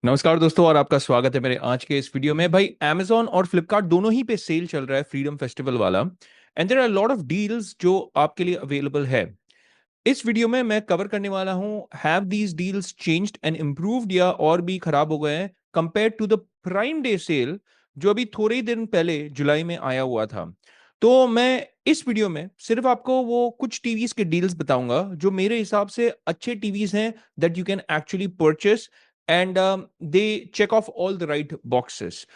नमस्कार दोस्तों और आपका स्वागत है मेरे आज के इस वीडियो में। भाई Amazon और Flipkart दोनों ही पे सेल चल रहा है फ्रीडम फेस्टिवल वाला। And there are lot of deals जो आपके लिए अवेलेबल है। इस वीडियो में मैं कवर करने वाला हूं, have these deals changed and improved या और भी खराब हो गए हैं compare to the Prime day sale जो अभी थोड़े ही दिन पहले जुलाई में आया हुआ था। तो मैं इस वीडियो में सिर्फ आपको वो कुछ टीवीज के डील्स बताऊंगा जो मेरे हिसाब से अच्छे टीवीज हैं that you can actually purchase and they check off all the right boxes.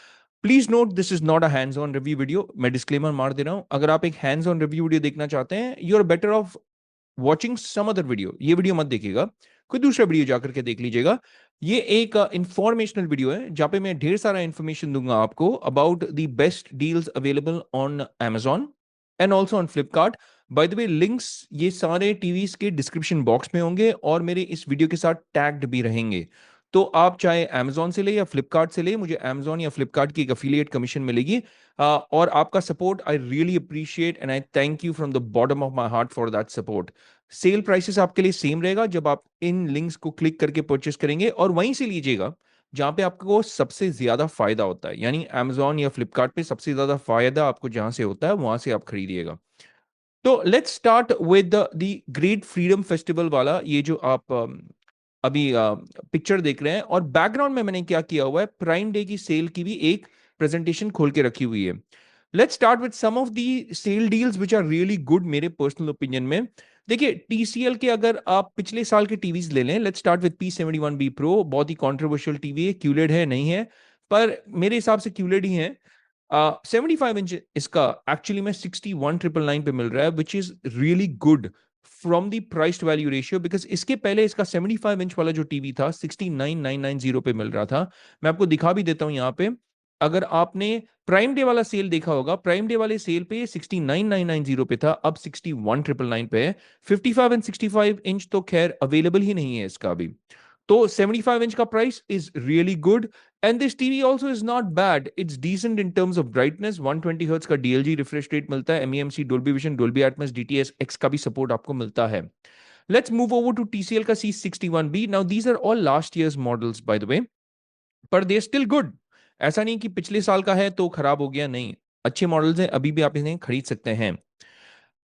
Please note this is not a hands on review video. मैं डिस्क्लेमर मार दे रहा हूं, अगर आप एक हैंड्स ऑन रिव्यू वीडियो देखना चाहते हैं you are better off watching some other video. ये वीडियो मत देखिएगा, कोई दूसरा वीडियो जाकर के देख लीजिएगा। ये एक इंफॉर्मेशनल वीडियो है जहां पे मैं ढेर सारा इंफॉर्मेशन दूंगा आपको about the best deals available on Amazon and also on Flipkart. Bye the way links ये सारे टीवीज के डिस्क्रिप्शन बॉक्स में होंगे और मेरे इस वीडियो के साथ टैग्ड भी रहेंगे। तो आप चाहे Amazon से ले या फ्लिपकार्ट से ले, मुझे Amazon या फ्लिपकार्ट की एक अफिलिएट कमीशन मिलेगी। और आपका support I really appreciate and I thank you from the bottom of my heart for that support. Sale prices आपके लिए सेम रहेगा जब आप इन लिंक्स को क्लिक करके परचेस करेंगे, और वहीं से लीजिएगा जहां पे आपको सबसे ज्यादा फायदा होता है। यानी Amazon या फ्लिपकार्ट पे सबसे ज्यादा फायदा आपको जहां से होता है वहां से आप खरीदिएगा। तो let's start with the great freedom festival वाला ये जो आप अभी पिक्चर देख रहे हैं, और बैकग्राउंड में मैंने क्या किया हुआ है, प्राइम डे की सेल की भी एक प्रेजेंटेशन खोल के रखी हुई है। Let's start with some of the sale deals which are really good मेरे पर्सनल ओपिनियन में। देखिए TCL के अगर आप पिछले साल के टीवीज ले लें, let's start with P71B Pro। बहुत ही कॉन्ट्रोवर्शियल टीवी है, क्यूलेड है नहीं है, पर मेरे हिसाब से क्यूलेड ही है। 75 इंच इसका एक्चुअली में 61,999 पे मिल रहा है which is really good from the price to value ratio, because इसके पहले इसका 75 इंच वाला जो टीवी था 69,990 पे मिल रहा था। मैं आपको दिखा भी देता हूं यहाँ पे। अगर आपने प्राइम डे वाला सेल देखा होगा, प्राइम डे वाले सेल पे 69,990 पे था, अब 61,999 पे है। 55 एंड 65 इंच तो खैर अवेलेबल ही नहीं है इसका अभी। तो 75 इंच का price is really good. And this TV also is not bad, it's decent in terms of brightness. 120 hertz का डीएलजी रिफ्रेश रेट मिलता है, MEMC, Dolby vision, Dolby Atmos, DTS X का भी सपोर्ट आपको मिलता है। Let's move over to TCL का C61B। Now these are all last years models by the way, पर दे स्टिल गुड। ऐसा नहीं कि पिछले साल का है तो खराब हो गया, नहीं, अच्छे मॉडल्स हैं, अभी भी आप इन्हें खरीद सकते हैं।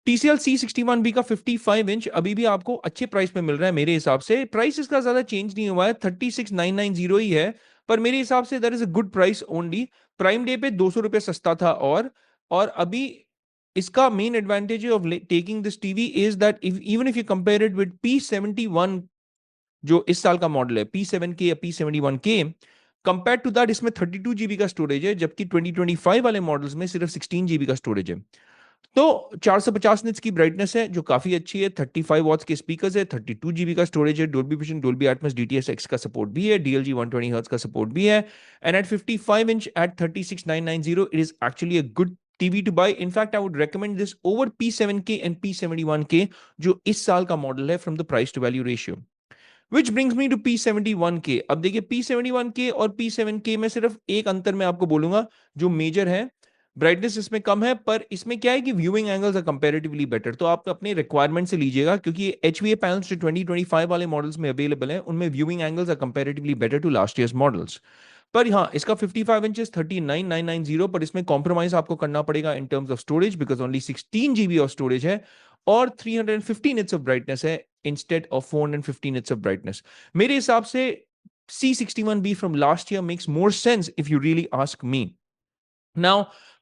TCL C61B का 55 इंच अभी भी आपको अच्छे प्राइस में मिल रहा है। मेरे हिसाब से प्राइस इसका ज्यादा चेंज नहीं हुआ है, 36,990 ही है, पर मेरे हिसाब say that is a good price only. Prime day पे 200 रुपये सस्ता था। और अभी इसका main advantage of taking this TV is that even if you compare it with P71 जो इस साल का मॉडल है, P7K या P71K, कंपेयर टू दैट इसमें 32 GB का स्टोरेज है, जबकि 2025 वाले मॉडल्स में सिर्फ 16 GB का स्टोरेज है। तो 450 निट्स की ब्राइटनेस है जो काफी अच्छी है, 35 वॉट्स के स्पीकर्स है, 32 GB का स्टोरेज है, Dolby vision, Dolby Atmos, DTS X का सपोर्ट भी है, डीएलजी 120 हर्ट्ज का सपोर्ट भी है। And at 55 inch at 36,990 it is actually a good TV to buy. In fact I would recommend this over P7K and P71K जो इस साल का मॉडल है from the price to value ratio. Which brings me to P71K। अब देखिए P71K और P7K में सिर्फ एक अंतर मैं आपको बोलूंगा जो मेजर है, ब्राइटनेस इसमें कम है, पर इसमें क्या है कि viewing angles are comparatively better. तो आप अपने रिक्वायरमेंट से लीजिएगा, क्योंकि HVA पैनल्स जो 2025 वाले मॉडल्स में अवेलेबल हैं उनमें viewing angles are comparatively better to last years models. पर हाँ, इसका 55 इंचेस 39,990, पर इसमें कॉम्प्रोमाइज आपको करना पड़ेगा इन terms of storage, because only 16 GB of storage है और 315 निट्स ऑफ ब्राइटनेस है instead of 415 nits of brightness. मेरे हिसाब से C61B from last year makes more sense if you really ask me. Now,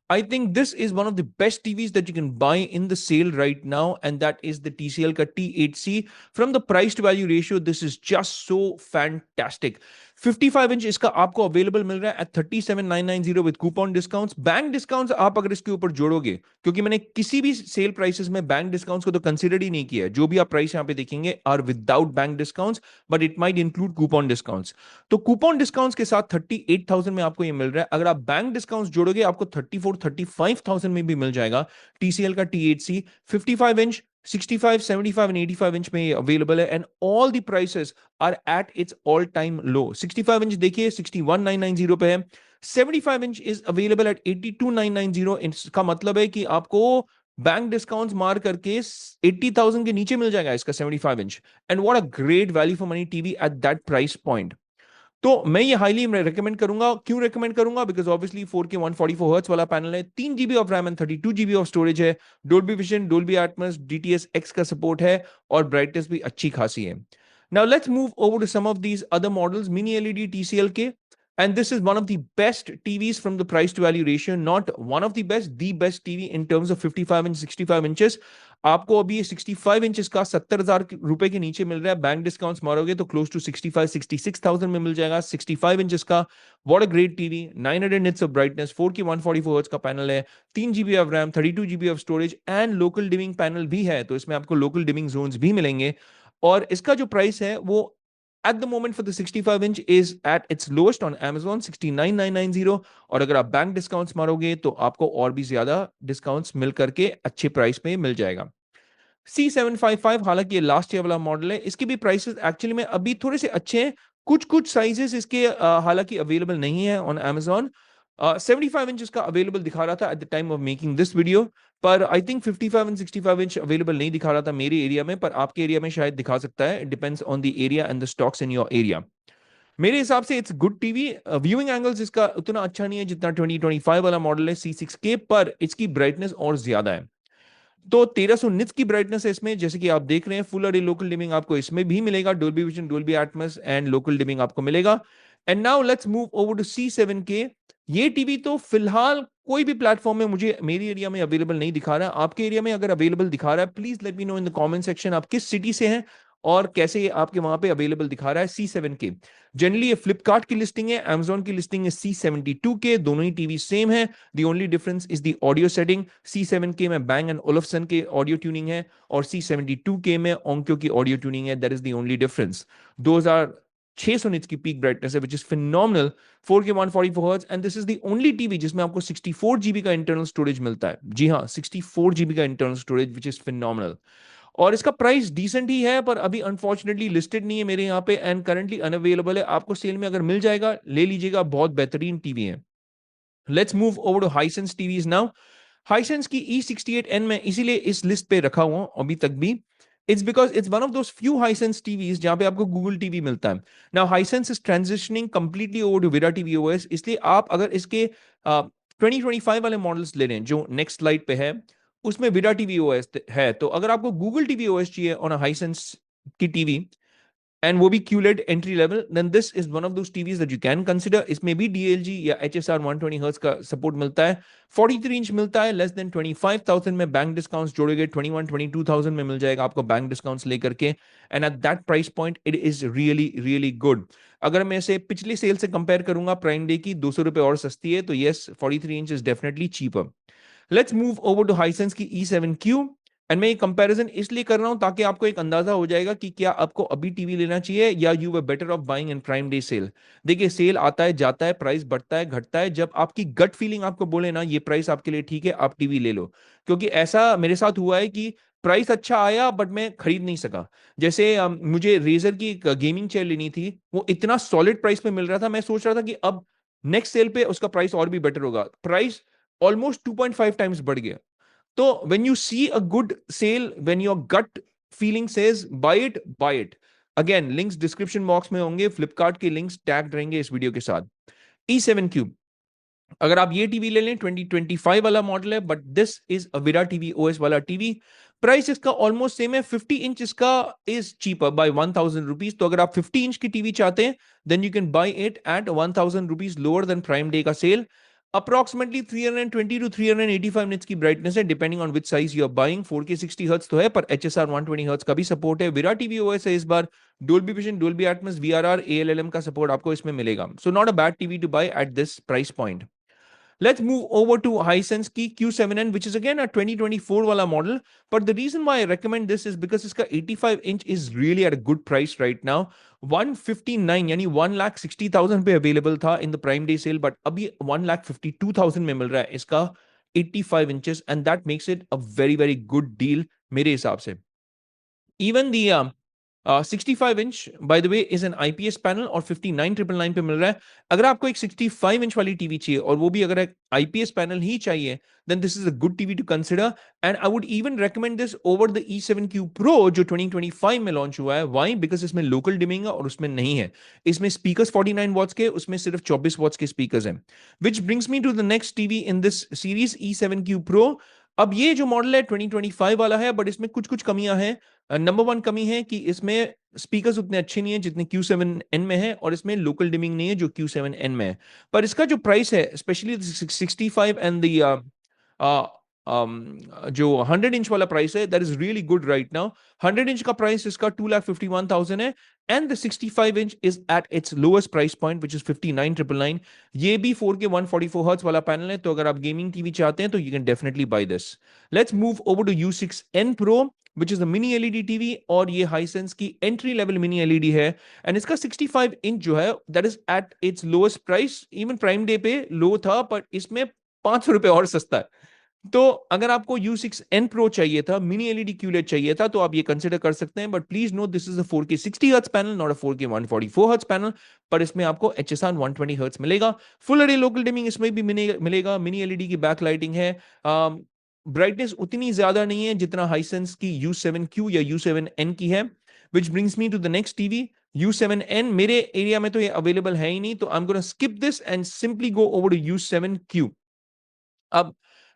I think this is one of the best TVs that you can buy in the sale right now, and that is the TCL ka T8C. From the price to value ratio, this is just so fantastic. 55 inch इसका आपको available मिल रहा है at 37,990 with coupon discounts. Bank discounts आप अगर इसके ऊपर जोड़ोगे, क्योंकि मैंने किसी भी सेल प्राइसेस में बैंक डिस्काउंट्स को तो कंसीडर ही नहीं किया है, जो भी आप प्राइस यहां पे देखेंगे are without bank discounts, but it might include coupon discounts. तो कूपन डिस्काउंट्स के साथ 38,000 में आपको ये मिल रहा है। अगर आप बैंक डिस्काउंट्स जोड़ोगे आपको 34-35,000 में भी मिल जाएगा। TCL का T8C 55 इंच 65, 75 and 85 इंच में अवेलेबल है, and all the prices are at its all time low. 65 inch देखिए 61,990 पे है, 75 इंच इज अवेलेबल एट 82,990। इसका मतलब है कि आपको बैंक डिस्काउंट्स मार करके 80,000 के नीचे मिल जाएगा इसका 75 inch. And what a great value for money TV at that price point. तो मैं ये हाईली रेकमेंड करूंगा। क्यों रेकमेंड करूंगा? बिकॉज ऑब्वियसली 4K 144 हर्ट्ज वाला पैनल है, 3 GB of RAM and 32 GB of storage है, Dolby vision, Dolby Atmos, DTS X का सपोर्ट है, और ब्राइटनेस भी अच्छी खासी है। Now let's move over to some of these other models, mini LED TCL के, and this is one of the best TVs from the price to value ratio, not one of the best TV in terms of 55 inch 65 inches। आपको अभी ये 65 inches का 70,000 रुपए के नीचे मिल रहा है, बैंक डिस्काउंट्स मारोगे तो क्लोज टू 65-66,000 में मिल जाएगा। 65 इंचेस का what a great TV, 900 nits of brightness, 4K 144 hertz का पैनल है, 3 GB of RAM, 32 GB of storage and local dimming panel भी है, तो इसमें आपको लोकल डिमिंग जोन्स भी मिलेंगे। और इसका जो प्राइस है वो at the moment for the 65 inch is at its lowest on Amazon 69,990, और अगर आप बैंक डिस्काउंट्स मारोगे तो आपको और भी ज्यादा डिस्काउंट्स मिल करके अच्छे प्राइस पे मिल जाएगा। C755 हालांकि ये लास्ट ईयर वाला मॉडल है, इसके भी प्राइसेस एक्चुअली में अभी थोड़े से अच्छे हैं। कुछ कुछ साइजेस इसके हालांकि अवेलेबल नहीं है ऑन Amazon। 75 इंच इसका अवेलेबल दिखा रहा था at the time of making this video, पर I think 55 and 65 inch available नहीं दिखा रहा था मेरे एरिया में, पर आपके एरिया में शायद दिखा सकता है। It depends on the area and the stocks in your area. मेरे हिसाब से it's good TV. Viewing angles इसका उतना अच्छा नहीं है जितना 2025 वाला मॉडल है C6K, पर इसकी ब्राइटनेस और ज्यादा है। तो 1300 निट्स की ब्राइटनेस है इसमें, जैसे कि आप देख रहे हैं। फुल और लोकल डिमिंग आपको इसमें भी मिलेगा, Dolby vision, Dolby Atmos and local dimming आपको मिलेगा। And now let's move over to C7K। ये टीवी तो फिलहाल कोई भी प्लेटफॉर्म में मुझे मेरी एरिया में अवेलेबल नहीं दिखा रहा है। आपके एरिया में अगर अवेलेबल दिखा रहा है, please let me know in the comment section आप किस सिटी से हैं और कैसे ये आपके वहां पे अवेलेबल दिखा रहा है C7K। जनरली ये फ्लिपकार्ट की लिस्टिंग है, Amazon की लिस्टिंग है C72K, दोनों ही टीवी सेम है। The only difference is the audio setting. C7K में बैंग एंड ओलफसन के ऑडियो ट्यूनिंग है, और C72K में ओंक्यो की ऑडियो ट्यूनिंग है। That is the only difference. 2600 nits की पीक ब्राइटनेस है which is phenomenal, 4K 144 hertz, and this is the only TV जिसमें आपको 64 GB का इंटरनल स्टोरेज मिलता है। जी हाँ, 64 GB का internal storage which is phenomenal. और इसका प्राइस डिसेंट ही है, पर अभी अनफॉर्चुनेटली लिस्टेड नहीं है मेरे यहाँ पे एंड करंटली अनअवेलेबल है। आपको सेल में अगर मिल जाएगा ले लीजिएगा, बहुत बेहतरीन टीवी है। Let's move over to Hisense TVs now. Hisense की E68N में इसीलिए इस लिस्ट पे रखा हुआ अभी तक भी, it's because it's one of those few Hisense TVs जहां पे आपको गूगल टीवी मिलता है। Now Hisense is transitioning completely over to VIDAA TV OS, इसलिए आप अगर इसके 2025 वाले मॉडल्स ले लें जो नेक्स्ट स्लाइड पे है, उसमें विरा टीवी ओएस है। तो अगर आपको गूगल टीवी ओएस चाहिए ऑन हाइसेंस की टीवी, एंड वो भी QLED entry level, then this is one of those TVs that you can consider. इसमें भी DLG या HSR 120 हर्ट्ज का सपोर्ट मिलता है, 43 इंच मिलता है, लेस देन 25,000 में बैंक डिस्काउंट्स जोड़ेंगे, 21-22,000 में मिल जाएगा आपको बैंक डिस्काउंट्स लेकर के। And eight that price point it is really really good. अगर मैं इसे पिछली सेल से कंपेयर करूंगा प्राइम डे की, 200 रुपए और सस्ती है, तो yes 43 inch is definitely cheaper. Let's move over to Hisense की E7Q। एंड मैं ये कंपैरिजन इसलिए कर रहा हूं ताकि आपको एक अंदाजा हो जाएगा कि क्या आपको अभी टीवी लेना चाहिए या you were better off buying in prime day sale. देखिए सेल आता है जाता है, प्राइस बढ़ता है घटता है, जब आपकी गट फीलिंग आपको बोले ना ये प्राइस आपके लिए ठीक है, आप टीवी ले लो। क्योंकि ऐसा मेरे साथ हुआ है कि प्राइस अच्छा आया बट मैं खरीद नहीं सका। जैसे मुझे रेजर की एक गेमिंग चेयर लेनी थी, वो इतना सॉलिड प्राइस पे मिल रहा था, मैं सोच रहा था कि अब नेक्स्ट सेल पे उसका प्राइस और भी बेटर होगा, प्राइस ऑलमोस्ट 2.5 टाइम्स बढ़ गया। तो when you see a good sale, when your gut feeling says buy it। Again links description box में होंगे, फ्लिपकार्ट के लिंक्स टैग रहेंगे इस वीडियो के साथ। E7Q, अगर आप ये टीवी ले लें, 2025 वाला मॉडल है, but this is a Virat TV OS वाला टीवी। प्राइस इसका ऑलमोस्ट सेम है, 50 इंच इसका इज चीपर बाय 1,000 रुपीज। तो अगर आप 50 इंच की टीवी चाहते हैं, then you can buy it at 1,000 rupees lower than prime day का सेल। अप्रोक्सीमेटली 320 टू 385 निट्स की ब्राइटनेस है, depending on which size you are buying. 4K 60 hertz तो है, पर HSR 120 हर्ट्ज का भी सपोर्ट है। विरा टीवी ओएस है इस बार, Dolby vision, Dolby Atmos, VRR, ALLM का सपोर्ट आपको इसमें मिलेगा। So not a bad TV to buy at this price point. Let's move over to Hisense की Q7N, which is again a 2024 वाला model. But the reason why I recommend this is because इसका 85 inch is really at a good price right now. 159 यानी 1,60,000 पे available था in the prime day sale, but अभी 1,52,000 में मिल रहा है इसका 85 inches, and that makes it a very very good deal मेरे हिसाब से। Even the 65 inch by the way is an IPS panel और 59,999 पे मिल रहा है। अगर आपको एक 65 इंच वाली टीवी चाहिए और वो भी अगर एक आईपीएस पैनल ही चाहिए, then this is a good TV to consider. And I would even recommend this over the E7Q Pro जो 2025 में लॉन्च हुआ है। व्हाई? बिकॉज इसमें लोकल डिमिंग है और उसमें नहीं है। इसमें स्पीकर्स 49 वॉट्स के, उसमें सिर्फ 24 वॉट्स के स्पीकर्स हैं। Which brings me to the next TV in this series E7Q Pro। अब ये जो मॉडल है 2025 वाला है, बट इसमें कुछ कुछ कमियां हैं। नंबर वन कमी है कि इसमें स्पीकर्स उतने अच्छे नहीं है जितने Q7N में है, और इसमें लोकल डिमिंग नहीं है जो Q7N में है। पर इसका जो प्राइस है, स्पेशली 65 एंड जो 100 इंच वाला प्राइस है, that is really good right now. 100 inch का प्राइस इसका 2,51,000 है, and the 65 inch is at its lowest price point which is 59,999। ये भी 4K 144 हर्ट्ज वाला पैनल है, तो अगर आप गेमिंग टीवी चाहते हैं तो you can definitely buy this. Let's move over to U6N Pro which is the mini LED TV, और ये हाइसेंस की एंट्री लेवल मिनी एलईडी है। एंड इसका 65 इंच जो है that is at its lowest price. Even prime day पे low था, पर इसमें 500 रुपए और सस्ता है। तो अगर आपको U6N Pro चाहिए था, मिनी एलईडी QLED चाहिए था, तो आप ये कंसिडर कर सकते हैं। But please know this is a 4K 60 hertz panel, not a 4K 144 hertz panel. पर इसमें आपको HSR 120 हर्ट्ज मिलेगा। फुल एडी लोकल डिमिंग इसमें भी मिलेगा। मिनी एलईडी की बैक लाइटिंग है। ब्राइटनेस उतनी ज्यादा नहीं है जितना हाइसेंस की U7Q या U7N की है। Which brings me to the next TV U7N। मेरे एरिया में तो ये अवेलेबल है ही नहीं, तो I am gonna skip this and simply go over to U7Q। अब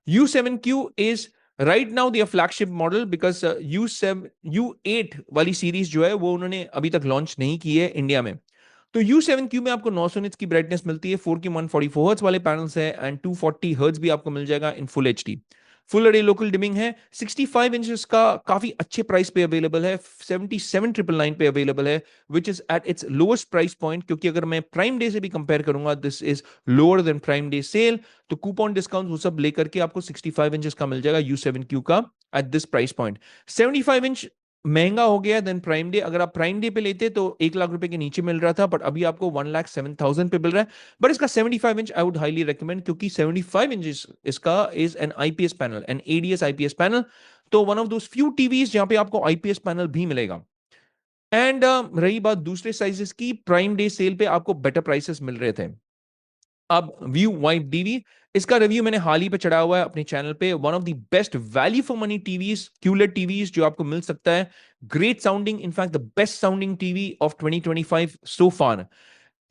U7Q is right now their flagship model because U8 वाली सीरीज जो है वो उन्होंने अभी तक लॉन्च नहीं की है इंडिया में। तो U7Q में आपको 900 निट्स की ब्राइटनेस मिलती है, 4K 144 हर्ट्ज वाले पैनल्स है, एंड 240 हर्ट्ज भी आपको मिल जाएगा in full HD. Full array local dimming है। 65 इंचेस का काफी अच्छे प्राइस पे अवेलेबल है, 77,999 पे अवेलेबल है, which is at its lowest price point. क्योंकि अगर मैं प्राइम डे से भी कंपेयर करूंगा, this is lower than prime day sale. तो कूपन डिस्काउंट वो सब लेकर के आपको 65 इंचेस का मिल जाएगा U7Q का eight this price point. 75 inch महंगा हो गया देन प्राइम डे। अगर आप प्राइम डे पे लेते तो 1 लाख रुपए के नीचे मिल रहा था, बट अभी आपको 1,07,000 पे मिल रहा है। बट इसका 75 inch I would highly recommend, क्योंकि 75 इंच इसका is an IPS panel, an ADS IPS panel. तो one of those few TVs जहां पे आपको आईपीएस पैनल भी मिलेगा। एंड रही बात दूसरे साइजेस की, प्राइम डे सेल पे आपको बेटर प्राइसेस मिल रहे थे। अब व्यू वाइड टीवी, इसका रिव्यू मैंने हाल ही पे चढ़ा हुआ है अपने चैनल पे। One of the best value for money TVs, QLED TVs जो आपको मिल सकता है। Great sounding, in fact the best sounding TV off 2025 सो फार।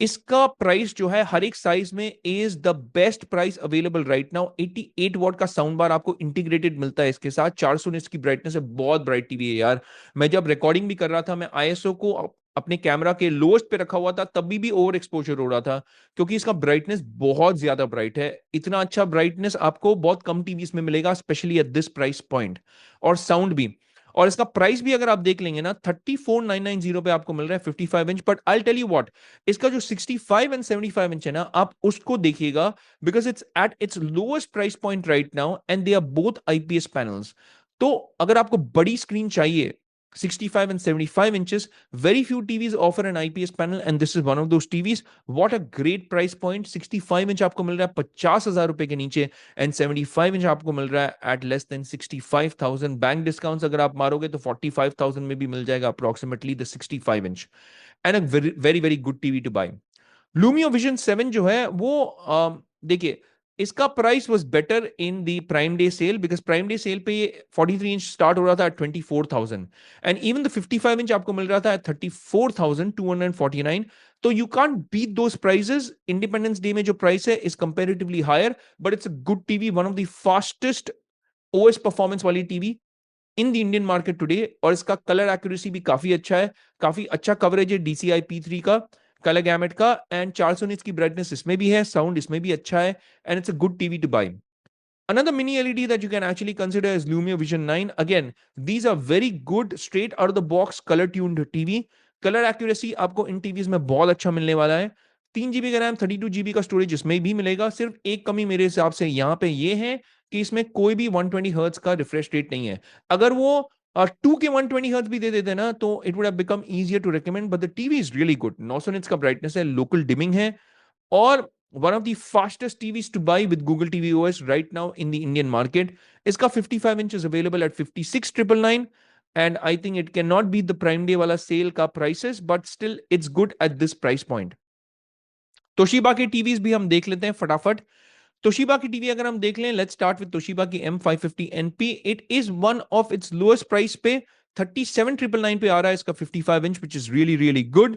इसका प्राइस जो है हर एक साइज में is the best price available right now. 88 what का साउंड बार आपको इंटीग्रेटेड मिलता है इसके साथ। 400 निट्स की ब्राइटनेस है, बहुत ब्राइट टीवी है यार। मैं जब रिकॉर्डिंग भी कर रहा था, मैं ISO को अपने कैमरा के लोएस्ट पे रखा हुआ था, तभी भी ओवर एक्सपोजर हो रहा था, क्योंकि इसका ब्राइटनेस बहुत ज्यादा ब्राइट है। इतना अच्छा ब्राइटनेस आपको बहुत कम टीवीज में मिलेगा, specially eight this price point. और साउंड भी, और इसका प्राइस भी अगर आप देख लेंगे ना, 34,990 पे आपको मिल रहा है 55 inch. But I tell you what, इसका जो 65 एंड 75 इंच है ना, आप उसको देखिएगा, because it's at its lowest price point right now, and they are both IPS panels. तो अगर आपको बड़ी स्क्रीन चाहिए, 65 and 75 inches, very few TVs offer an IPS panel, and this is one of those TVs. What a great price point! 65 inch आपको मिल रहा है 50,000 रुपए के नीचे, एंड 75 इंच आपको मिल रहा है at less than 65,000। Bank discounts अगर आप मारोगे तो 45,000 में भी मिल जाएगा approximately the 65 inch, and a very very good TV to buy. Lumio vision 7 जो है वो देखिए, इसका price was better in the Prime day sale, because Prime day sale पे ये 43 इंच स्टार्ट हो रहा था 24,000, एंड इवन द 55 इंच आपको मिल रहा था 34,249। तो you can't beat those prices. Independence Day में जो प्राइस है is comparatively higher, but it's a good TV, one of the fastest OS performance वाली TV in the Indian market today. और इसका कलर एक्यूरेसी भी काफी अच्छा है, काफी अच्छा कवरेज है DCI P3 का कलर गैमेट का, एंड 400 निट्स की ब्राइटनेस इसमें भी है, साउंड इसमें भी अच्छा है, and it's a good TV to buy. Another mini LED that you can actually consider is Lumia Vision 9. Again, these are very good straight out of the box color tuned TV. Colour accuracy आपको इन TVs में बहुत अच्छा मिलने वाला है। 3 GB का RAM, 32 GB का storage इसमें भी मिलेगा। सिर्फ एक कमी मेरे हिसाब से यहाँ पे ये है कि इसमें कोई भी 120 हर्ट्ज का रिफ्रेश रेट नहीं है। अगर वो 2K 120 हर्ट्ज भी दे देते ना, तो it would have become easier to recommend, but the TV is really good. 900 nits का ब्राइटनेस है, लोकल डिमिंग है, और one of the fastest TVs to buy with Google TV OS right now in the Indian market. इसका 55 inch is available at 56,999, and I think it can not be the Prime day वाला cell का prices, but still it's good at this price point. Toshiba के TVs भी हम देख लेते हैं फटाफट। तोशिबा की टीवी अगर हम देख लें, लेट्स स्टार्ट विद तोशिबा की M550NP। It is one of its lowest price पे 37,999 पे आ रहा है इसका 55 inch, which is really really good.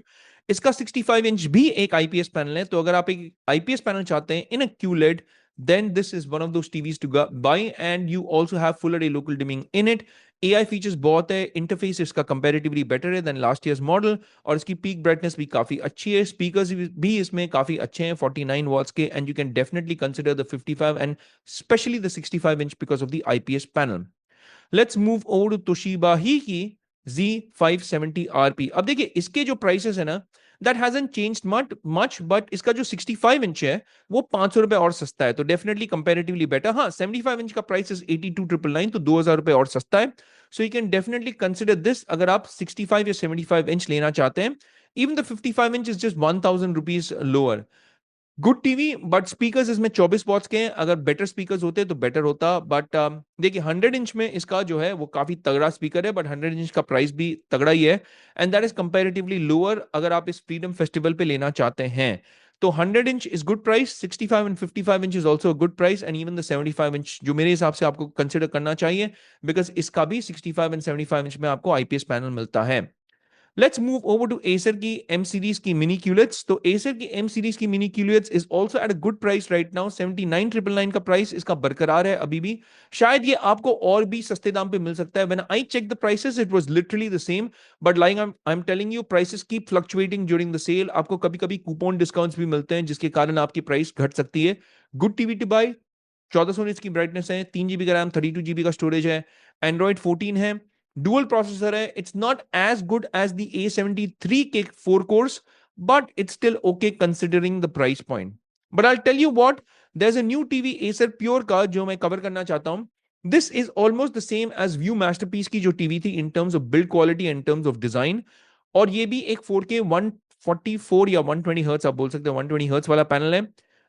इसका 65 इंच भी एक आईपीएस पैनल है, तो अगर आप एक आईपीएस पैनल चाहते हैं इन अ QLED, then this is one of those TVs to buy, and you also have full array local dimming in it। AI features बहुत है, इंटरफेस इसका कंपैरेटिवली बेटर है देन लास्ट ईयर्स मॉडल, और इसकी peak brightness भी काफी अच्छी है। स्पीकर्स भी इसमें काफी अच्छे हैं 49 वॉट्स के, and you can definitely consider the 55 and specially the 65 inch because of the IPS panel. Let's move over to Toshiba ही की Z570RP। अब देखिए इसके जो प्राइसेस है ना, that hasn't changed much, but इसका जो 65 इंच है वो 500 रुपए और सस्ता है, तो डेफिनेटली कंपैरेटिवली बेटर। हाँ, 75 इंच का प्राइस इज 82,999, तो 2,000 रुपए और सस्ता है। So you can definitely consider this अगर आप 65 या 75 इंच लेना चाहते हैं। Even the 55 inch is just 1,000 rupees lower. Good TV, but speakers इसमें 24 वॉट्स के हैं, अगर बेटर स्पीकर्स होते तो बेटर होता। बट देखिए 100 इंच में इसका जो है वो काफी तगड़ा स्पीकर है, बट 100 इंच का प्राइस भी तगड़ा ही है, and that is comparatively lower अगर आप इस फ्रीडम फेस्टिवल पे लेना चाहते हैं। तो 100 inch is good price, 65 and 55 inch is also good price, and even the 75 inch जो मेरे हिसाब से आपको कंसिडर करना चाहिए, बिकॉज इसका भी 65 एंड 75 इंच में आपको आईपीएस पैनल मिलता है। Let's move over to Acer की एम सीरीज की मिनी क्यूलेट्स। तो एसर की एम सीरीज की mini QLEDs is also at a good price right now. 79,999 का प्राइस इसका बरकरार है अभी भी। शायद ये आपको और भी सस्ते दाम पे मिल सकता है। When I check the prices it was literally the same, but like I am telling you, prices keep fluctuating during the sale. आपको कभी कभी कूपन डिस्काउंट्स भी मिलते हैं जिसके कारण आपकी प्राइस घट सकती है। Good TV to buy. 1400 nits की ब्राइटनेस है, 3 GB का रैम, 32 GB का स्टोरेज है, एंड्रॉइड 14 है, डुअल प्रोसेसर है। It's not as good as the A73 के 4 cores, but it's still okay considering the price point. But I tell you what, there is a new TV Acer Pure का जो मैं cover करना चाहता हूं। This is almost the same as view masterpiece की जो TV थी इन terms of build quality and terms of design, और ये भी एक 4K 144 या 120 हर्ट्ज आप बोल सकते हैं, 120 हर्ट्ज वाला पैनल है।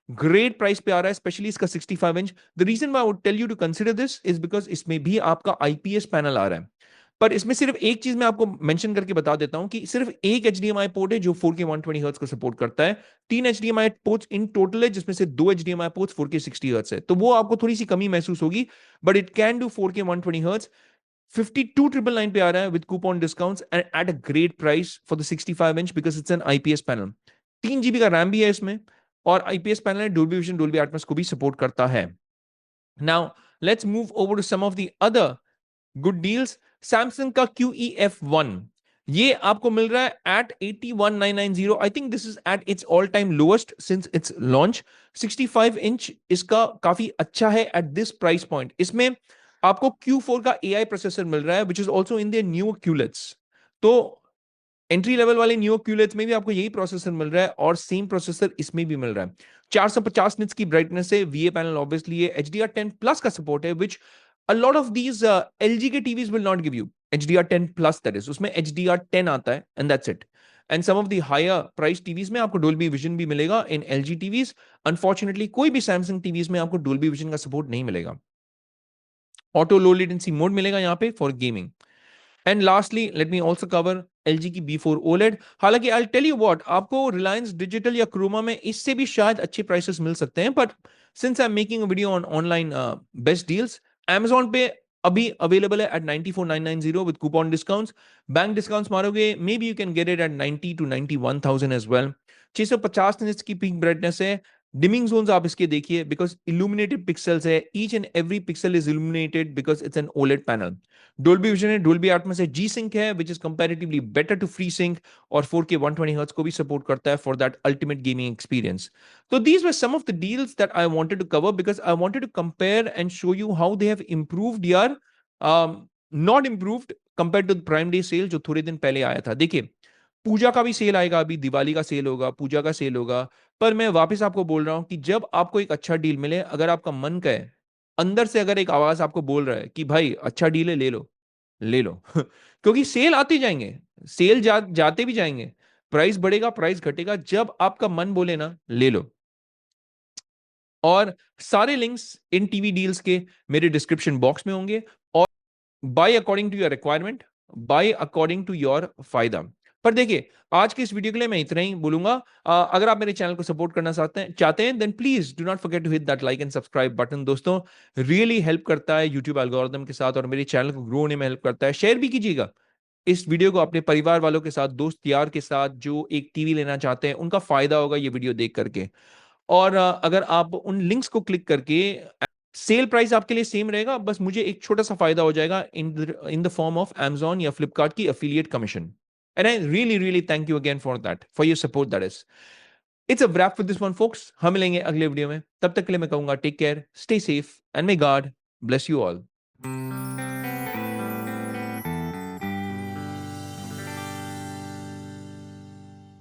ग्रेट प्राइस पे आ रहा है, स्पेशली इसका 65 inch. The reason I would tell you to consider this is because इसमें भी आपका आईपीएस पैनल आ रहा है। पर इसमें सिर्फ एक चीज मैं आपको मेंशन करके बता देता हूं कि सिर्फ एक HDMI पोर्ट है जो 4K 120 हर्ट्ज को सपोर्ट करता है। 3 HDMI पोर्ट्स इन टोटल है, जिसमें से 2 HDMI पोर्ट्स 4K 60 हर्ट्ज है, तो वो आपको थोड़ी सी कमी महसूस होगी, but it can do 4K 120 hertz. 52,999 पे आ रहा है with coupon discounts and at a great price for the 65 inch because it's an IPS panel. 3 GB का रैम भी है इसमें, और आईपीएस पैनल है, डोल्बी विजन डोल्बी एटमॉस को भी सपोर्ट करता है। Now let's move over to some of the other good deals. Samsung का QEF1 ये आपको मिल रहा है at 81,990। I think this is at its all time lowest since its launch. 65 inch इसका काफी अच्छा है एट दिस प्राइस पॉइंट। इसमें आपको Q4 का AI प्रोसेसर मिल रहा है which is also in their new QLEDs. तो एंट्री लेवल वाले न्यू क्यूलेट्स में भी आपको यही प्रोसेसर मिल रहा है, और सेम प्रोसेसर इसमें भी मिल रहा है। 450 निट्स की ब्राइटनेस है, VA पैनल ऑब्वियसली है, HDR10+ का सपोर्ट है, विच a lot of these LG के TVs will not give you HDR10+, that is उसमें HDR10 आता है and that's it। and some of the higher price TVs में आपको Dolby Vision भी मिलेगा in LG TVs। unfortunately कोई भी Samsung TVs में आपको Dolby Vision का सपोर्ट नहीं मिलेगा। ऑटो लो लेटेंसी मोड मिलेगा यहाँ पे for gaming. And lastly let me also cover LG की B4 OLED। हालांकि आई टेल यू व्हाट, आपको रिलायंस डिजिटल या क्रोमा में इससे भी शायद अच्छे प्राइसेस मिल सकते हैं, but since I am making a video on online best deals, Amazon पे अभी अवेलेबल है at 94,990 with coupon discounts. Bank discounts मारोगे may be you can get it at 90 to 91,000 as well. 650 nits की peak brightness है। Dimming zones आप इसके देखिए, because illuminated pixels है, each and every pixel is illuminated because it's an OLED panel. Dolby vision है, Dolby Atmos है, G sync है which is comparatively better to free sync, और 4K 120 hertz को भी सपोर्ट करता है for that ultimate gaming experience. So these were some of the deals that I wanted to cover because I wanted to compare and show you how they have improved या not improved compared to the Prime Day sale जो थोड़े दिन पहले आया था। देखिए पूजा का भी सेल आएगा, अभी दिवाली का सेल होगा, पूजा का सेल होगा, पर मैं वापस आपको बोल रहा हूं कि जब आपको एक अच्छा डील मिले, अगर आपका मन कहे, अंदर से अगर एक आवाज आपको बोल रहा है कि भाई अच्छा डील है, ले लो, ले लो क्योंकि सेल आते जाएंगे, सेल जाते भी जाएंगे, प्राइस बढ़ेगा, प्राइस घटेगा, जब आपका मन बोले ना ले लो। और सारे लिंक्स इन टीवी डील्स के मेरे डिस्क्रिप्शन बॉक्स में होंगे, और buy according to your requirement buy according to your फायदा। पर देखिए, आज के इस वीडियो के लिए मैं इतना ही बोलूंगा। अगर आप मेरे चैनल को सपोर्ट करना चाहते हैं then please do not forget to hit that like and subscribe button. दोस्तों, रियली हेल्प करता है यूट्यूब एल्गोरिथम के साथ और मेरे चैनल को ग्रो होने में हेल्प करता है। शेयर भी कीजिएगा इस वीडियो को अपने परिवार वालों के साथ, दोस्त यार के साथ जो एक टीवी लेना चाहते हैं, उनका फायदा होगा ये वीडियो देख करके। और अगर आप उन लिंक्स को क्लिक करके, सेल प्राइस आपके लिए सेम रहेगा, बस मुझे एक छोटा सा फायदा हो जाएगा in the form of Amazon या फ्लिपकार्ट की affiliate commission. And I really really thank you again for that, for your support. That is it's a wrap with this one folks। हम मिलेंगे अगले वीडियो में, तब तक के लिए मैं कहूंगा take care, stay safe and may God bless you all.